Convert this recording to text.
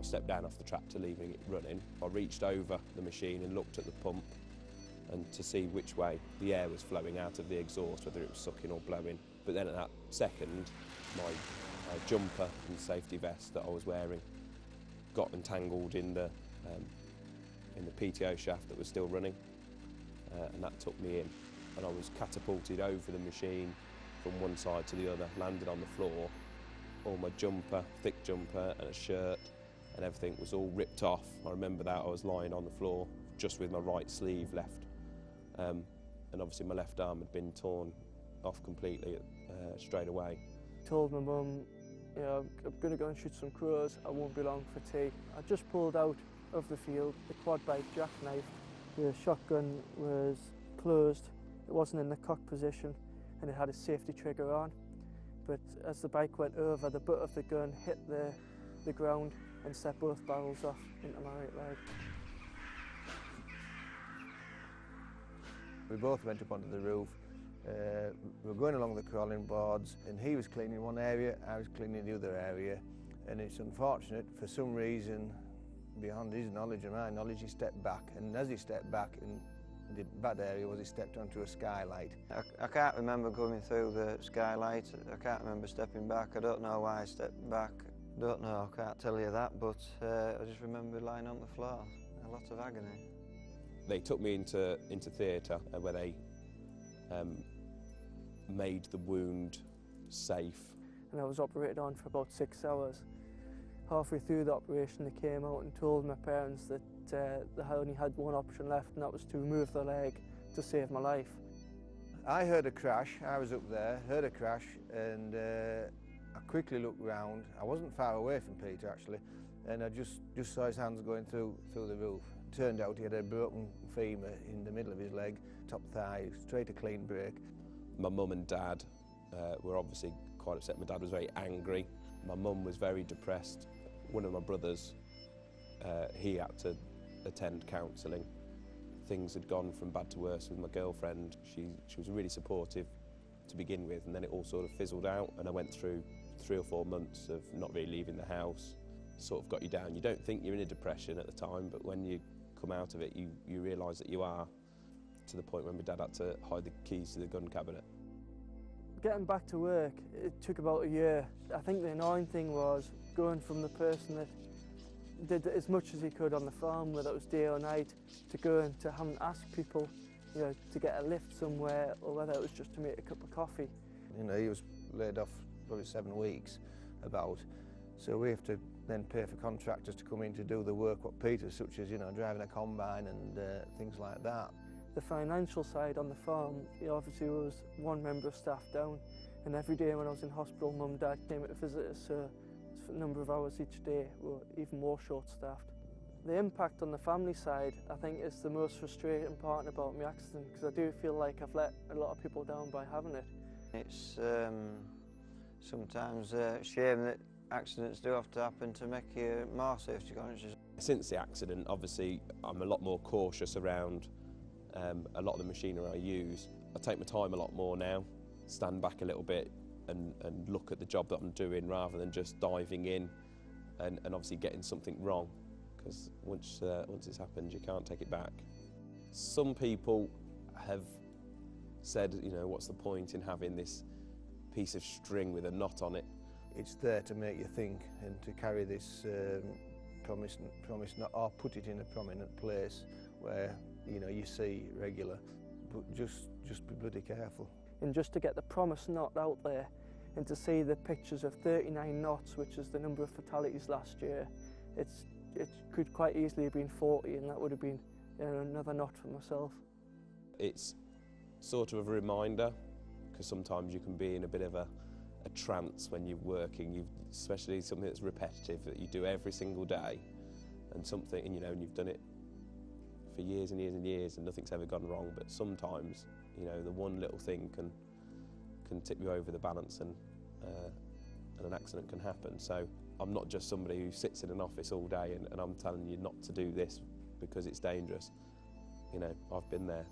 stepped down off the tractor, leaving it running. I reached over the machine and looked at the pump and to see which way the air was flowing out of the exhaust, whether it was sucking or blowing. But then at that second, my jumper and safety vest that I was wearing got entangled in the PTO shaft that was still running, and that took me in. And I was catapulted over the machine from one side to the other, landed on the floor. All my jumper, thick jumper and a shirt and everything was all ripped off. I remember that. I was lying on the floor just with my right sleeve left. And obviously my left arm had been torn off completely straight away. Told my mum, you know, I'm going to go and shoot some crows, I won't be long for tea. I just pulled out of the field, the quad bike jackknife. The shotgun was closed, it wasn't in the cock position and it had a safety trigger on. But as the bike went over, the butt of the gun hit the ground and set both barrels off into my right leg. We both went up onto the roof. We were going along the crawling boards and he was cleaning one area, I was cleaning the other area. And it's unfortunate, for some reason, beyond his knowledge and my knowledge, he stepped back. And as he stepped back, and the bad area was he stepped onto a skylight. I can't remember coming through the skylight. I can't remember stepping back. I don't know why I stepped back. Don't know, I can't tell you that, but I just remember lying on the floor. A lot of agony. They took me into theatre where they made the wound safe. And I was operated on for about 6 hours. Halfway through the operation, they came out and told my parents that they only had one option left, and that was to remove the leg to save my life. I heard a crash, I was up there, heard a crash, and I quickly looked round. I wasn't far away from Peter actually, and I just saw his hands going through the roof. It turned out he had a broken femur in the middle of his leg, top thigh, straight a clean break. My mum and dad were obviously quite upset. My dad was very angry. My mum was very depressed. One of my brothers, he had to attend counselling. Things had gone from bad to worse with my girlfriend. She was really supportive to begin with, and then it all sort of fizzled out, and I went through 3 or 4 months of not really leaving the house. Sort of got you down. You don't think you're in a depression at the time, but when you come out of it, you realise that you are, to the point when my dad had to hide the keys to the gun cabinet. Getting back to work, it took about a year. I think the annoying thing was going from the person that did as much as he could on the farm, whether it was day or night, to going to having to ask people, you know, to get a lift somewhere, or whether it was just to make a cup of coffee. You know, he was laid off probably 7 weeks about, so we have to then pay for contractors to come in to do the work what Peter, such as, you know, driving a combine and things like that. The financial side on the farm, you know, obviously there was one member of staff down, and every day when I was in hospital, Mum and Dad came to visit us, so a number of hours each day were even more short-staffed. The impact on the family side, I think, is the most frustrating part about my accident, because I do feel like I've let a lot of people down by having it. It's sometimes a shame that accidents do have to happen to make you more safety conscious. Since the accident, obviously, I'm a lot more cautious around a lot of the machinery I use. I take my time a lot more now, stand back a little bit and look at the job that I'm doing rather than just diving in and obviously getting something wrong, because once it's happened, you can't take it back. Some people have said, you know, what's the point in having this piece of string with a knot on it? It's there to make you think and to carry this promise not, or put it in a prominent place where, you know, you see regular, but just be bloody careful. And just to get the promise knot out there and to see the pictures of 39 knots, which is the number of fatalities last year, it could quite easily have been 40, and that would have been, you know, another knot for myself. It's sort of a reminder, because sometimes you can be in a bit of a trance when you're working, especially something that's repetitive, that you do every single day, and something, you know, and you've done it for years and years and years and nothing's ever gone wrong, but sometimes, you know, the one little thing can tip you over the balance, and an accident can happen. So I'm not just somebody who sits in an office all day and I'm telling you not to do this because it's dangerous. You know, I've been there.